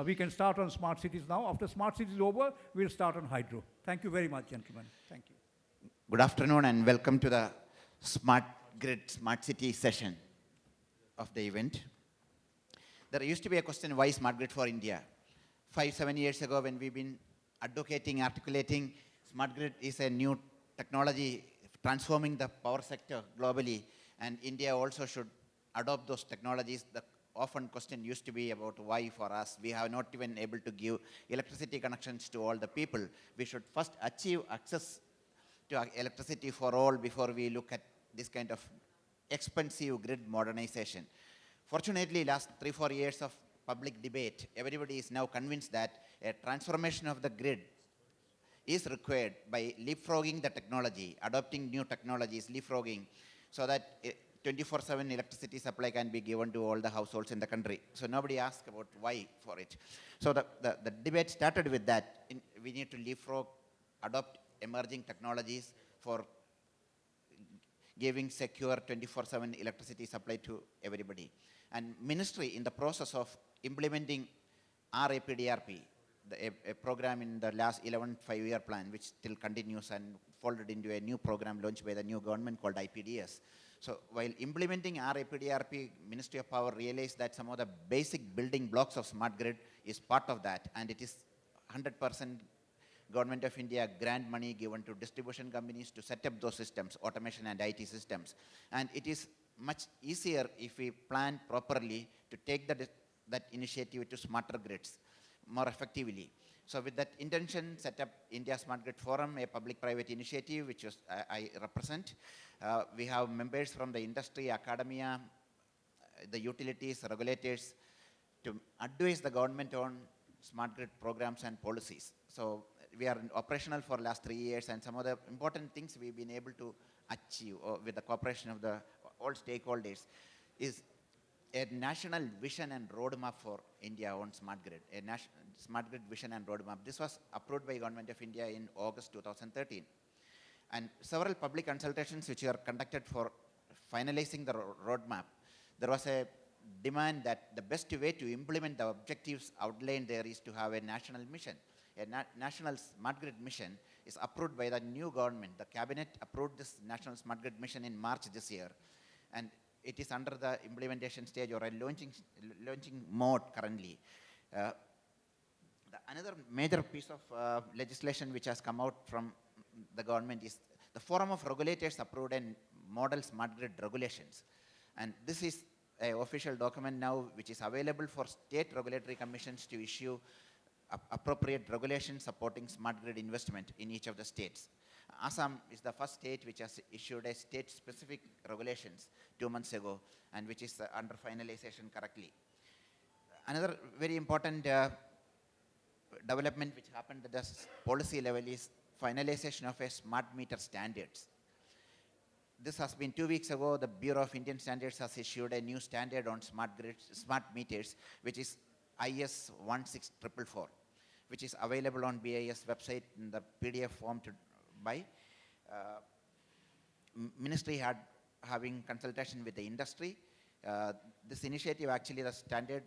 We can start on smart cities now. After smart cities over, we'll start on hydro. Thank you very much, gentlemen. Thank you. Good afternoon and welcome to the Smart Grid, Smart City session of the event. There used to be a question, why Smart Grid for India? 5-7 years ago, when we've been advocating, articulating, Smart Grid is a new technology transforming the power sector globally, and India also should adopt those technologies. The often question used to be about why for us. We have not even able to give electricity connections to all the people. We should first achieve access to electricity for all before we look at this kind of expensive grid modernization. Fortunately, last 3-4 years of public debate, everybody is now convinced that a transformation of the grid is required by leapfrogging the technology, adopting new technologies, leapfrogging, so that 24/7 electricity supply can be given to all the households in the country. So nobody asked about why for it. So the debate started with that. We need to leapfrog, adopt emerging technologies for giving secure 24/7 electricity supply to everybody. And ministry, in the process of implementing RAPDRP, a program in the last 11th 5-year plan, which still continues and folded into a new program launched by the new government called IPDS. So while implementing RAPDRP, Ministry of Power realized that some of the basic building blocks of smart grid is part of that, and it is 100% Government of India grant money given to distribution companies to set up those systems, automation and IT systems. And it is much easier if we plan properly to take that initiative to smarter grids more effectively. So with that intention, set up India Smart Grid Forum, a public-private initiative which I represent. We have members from the industry, academia, the utilities, regulators, to advise the government on smart grid programs and policies. So we are operational for the last 3 years, and some of the important things we've been able to achieve with the cooperation of all stakeholders is a national vision and roadmap for India on smart grid, a national smart grid vision and roadmap. This was approved by Government of India in August 2013. And several public consultations which were conducted for finalizing the roadmap. There was a demand that the best way to implement the objectives outlined there is to have a national mission. A national smart grid mission is approved by the new government. The cabinet approved this national smart grid mission in March this year. And it is under the implementation stage or a launching mode currently. Another major piece of legislation which has come out from the government is the Forum of Regulators approved a model smart grid regulations. And this is an official document now which is available for state regulatory commissions to issue appropriate regulations supporting smart grid investment in each of the states. Assam is the first state which has issued a state-specific regulations 2 months ago, and which is under finalization correctly. Another very important development which happened at the policy level is finalization of a smart meter standards. This has been 2 weeks ago. The Bureau of Indian Standards has issued a new standard on smart meters, which is IS 16444, which is available on BIS website in the PDF form to buy. Ministry having consultation with the industry. This initiative, actually the standard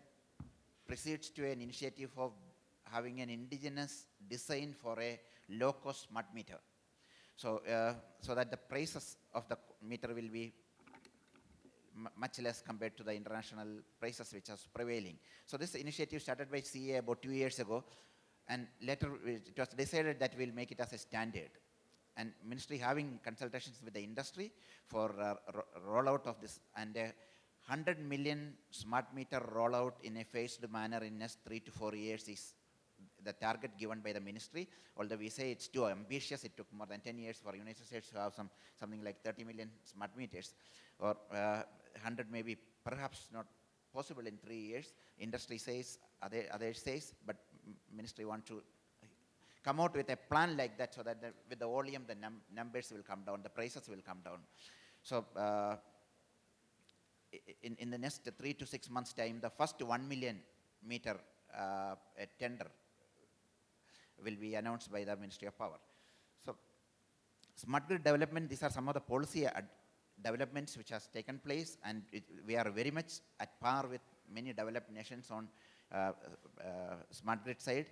precedes to an initiative of having an indigenous design for a low-cost smart meter. So, so that the prices of the meter will be much less compared to the international prices which are prevailing. So this initiative started by CA about 2 years ago, and later it was decided that we'll make it as a standard. And ministry having consultations with the industry for rollout of this, and 100 million smart meter rollout in a phased manner in next 3 to 4 years is the target given by the ministry. Although we say it's too ambitious, it took more than 10 years for United States to have something like 30 million smart meters, or 100 maybe perhaps not possible in 3 years. Industry says, others says, but ministry wants to come out with a plan like that, so that with the volume the numbers will come down, the prices will come down. So in the next 3 to 6 months time, the first 1 million meter tender will be announced by the Ministry of Power. So smart grid development, these are some of the policy developments which has taken place, and we are very much at par with many developed nations on smart grid side.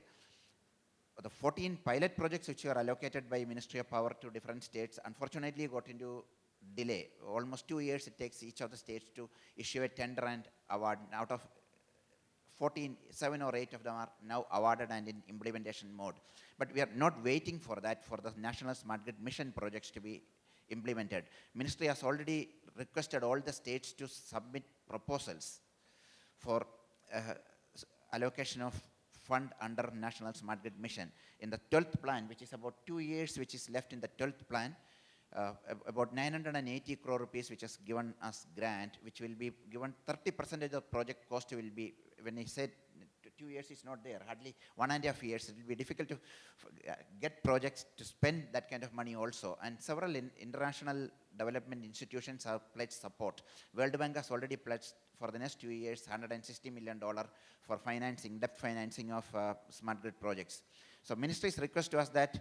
The 14 pilot projects which were allocated by Ministry of Power to different states unfortunately got into delay. Almost 2 years it takes each of the states to issue a tender and award. Out of 14, 7 or 8 of them are now awarded and in implementation mode. But we are not waiting for that, for the National Smart Grid Mission projects to be implemented. Ministry has already requested all the states to submit proposals for allocation of fund under National Smart Grid Mission. In the 12th plan, which is about 2 years, which is left in the 12th plan, about 980 crore rupees which is given as grant, which will be given 30% of project cost will be, when I said 2 years is not there, hardly 1.5 years, it will be difficult to get projects to spend that kind of money also. And several international development institutions have pledged support. World Bank has already pledged for the next 2 years $160 million for financing, debt financing of smart grid projects. So ministry's request to us that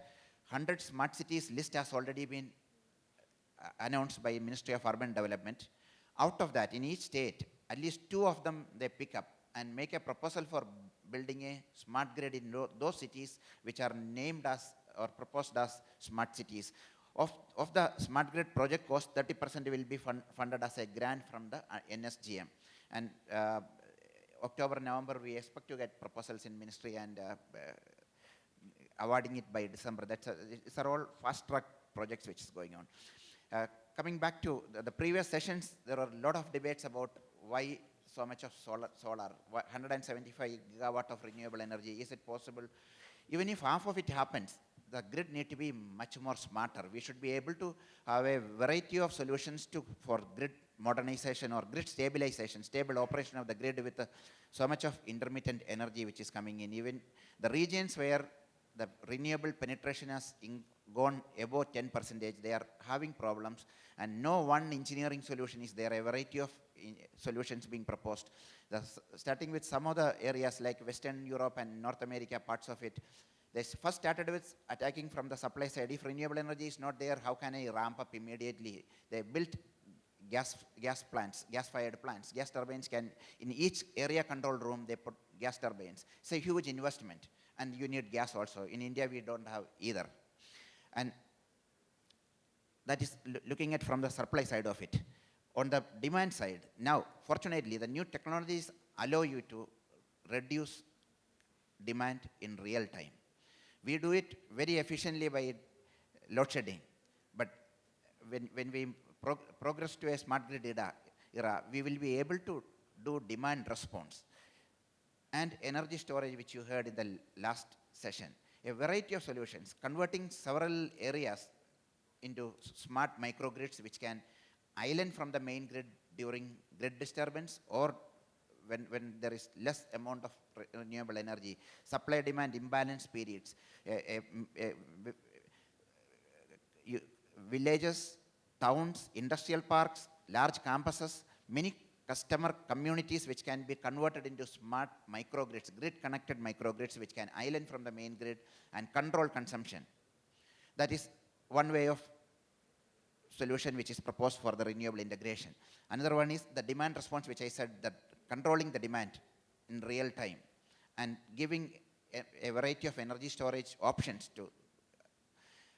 100 smart cities list has already been announced by Ministry of Urban Development. Out of that, in each state, at least 2 of them they pick up and make a proposal for building a smart grid in those cities which are named as or proposed as smart cities. Of the smart grid project cost, 30% will be funded as a grant from the NSGM. And October, November, we expect to get proposals in ministry and awarding it by December. These are all fast-track projects which is going on. Coming back to the previous sessions, there are a lot of debates about why so much of solar 175 gigawatt of renewable energy. Is it possible? Even if half of it happens, the grid need to be much more smarter. We should be able to have a variety of solutions for grid modernization or grid stabilization, stable operation of the grid with so much of intermittent energy which is coming in. Even the regions where the renewable penetration has gone above 10%, they are having problems, and no one engineering solution is there. A variety of solutions being proposed. Starting with some of the areas like Western Europe and North America, parts of it, they first started with attacking from the supply side. If renewable energy is not there, how can I ramp up immediately? They built gas plants, gas-fired plants. Gas turbines can, in each area control room, they put gas turbines. It's a huge investment, and you need gas also. In India, we don't have either. And that is looking at from the supply side of it. On the demand side, now, fortunately, the new technologies allow you to reduce demand in real time. We do it very efficiently by load shedding. But when we progress to a smart grid era, we will be able to do demand response and energy storage, which you heard in the last session. A variety of solutions, converting several areas into smart microgrids, which can island from the main grid during grid disturbance or when there is less amount of renewable energy, supply demand imbalance periods, villages, towns, industrial parks, large campuses, many customer communities which can be converted into smart microgrids, grid connected microgrids which can island from the main grid and control consumption. That is one way of solution which is proposed for the renewable integration. Another one is the demand response, which I said, that controlling the demand in real time and giving a variety of energy storage options to.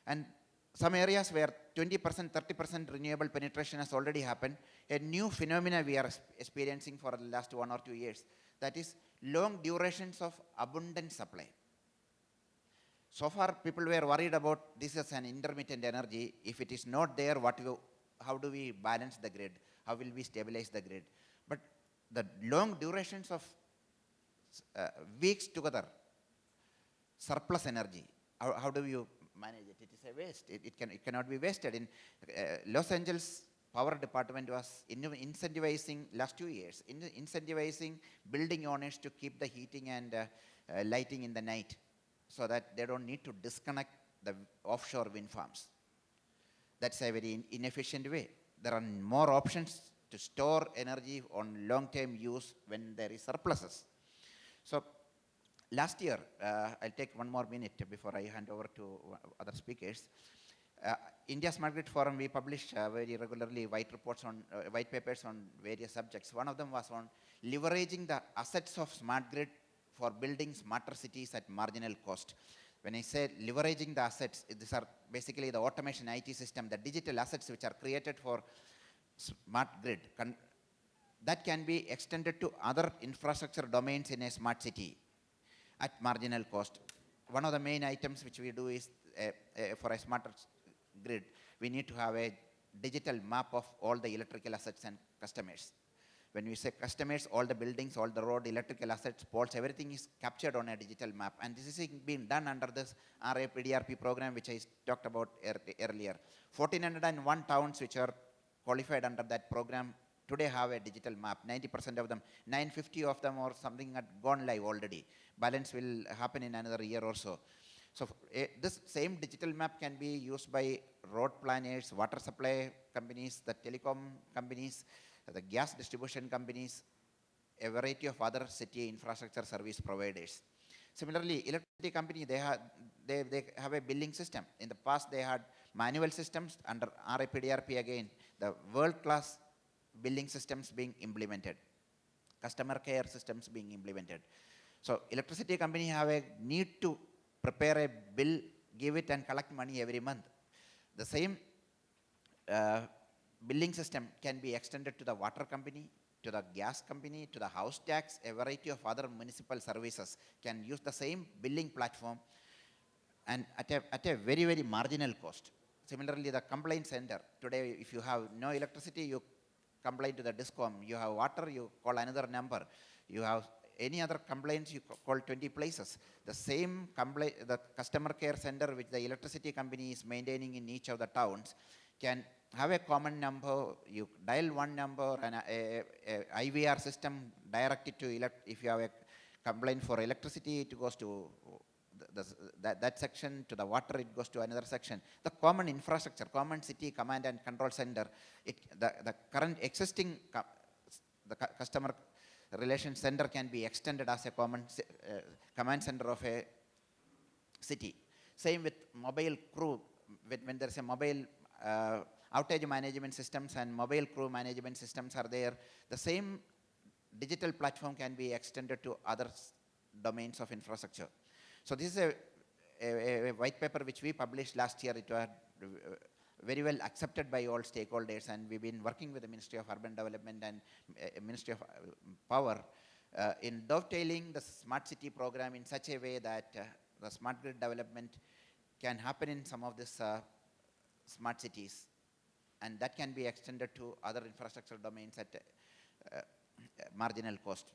And some areas where 20%, 30% renewable penetration has already happened, a new phenomena we are experiencing for the last 1 or 2 years, that is long durations of abundant supply. So far, people were worried about this as an intermittent energy. If it is not there, how do we balance the grid? How will we stabilize the grid? But the long durations of weeks together, surplus energy, how do you manage it? It is a waste. It cannot be wasted. In Los Angeles Power Department was incentivizing last 2 years, incentivizing building owners to keep the heating and lighting in the night, so that they don't need to disconnect the offshore wind farms. That's a very inefficient way. There are more options to store energy on long-term use when there is surpluses. So last year, I'll take 1 more minute before I hand over to other speakers. India Smart Grid Forum, we publish very regularly white papers on various subjects. One of them was on leveraging the assets of smart grid for building smarter cities at marginal cost. When I say leveraging the assets, these are basically the automation IT system, the digital assets which are created for smart grid. That can be extended to other infrastructure domains in a smart city at marginal cost. One of the main items which we do is for a smarter grid, we need to have a digital map of all the electrical assets and customers. When we say customers, all the buildings, all the road, electrical assets, poles, everything is captured on a digital map. And this is being done under this RAPDRP program, which I talked about earlier. 1,401 towns which are qualified under that program today have a digital map. 90% of them, 950 of them or something had gone live already. Balance will happen in another year or so. So this same digital map can be used by road planners, water supply companies, the telecom companies, the gas distribution companies, a variety of other city infrastructure service providers. Similarly, electricity company, they have a billing system. In the past, they had manual systems. Under RAPDRP again, the world-class billing systems being implemented, customer care systems being implemented. So electricity company have a need to prepare a bill, give it and collect money every month. The same billing system can be extended to the water company, to the gas company, to the house tax, a variety of other municipal services can use the same billing platform and at a very, very marginal cost. Similarly, the complaint center, today if you have no electricity, you complain to the DISCOM. You have water, you call another number. You have any other complaints, you call 20 places. The same complaint, the customer care center which the electricity company is maintaining in each of the towns can have a common number. You dial one number and a IVR system directed to if you have a complaint for electricity, it goes to that section. To the water, it goes to another section. The common infrastructure, common city command and control center, the current existing customer relation center can be extended as a common command center of a city. Same with mobile crew. When there's a mobile outage management systems and mobile crew management systems are there, the same digital platform can be extended to other domains of infrastructure. So this is a white paper which we published last year. It was very well accepted by all stakeholders, and we've been working with the Ministry of Urban Development and Ministry of Power in dovetailing the smart city program in such a way that the smart grid development can happen in some of these smart cities, and that can be extended to other infrastructure domains at marginal cost.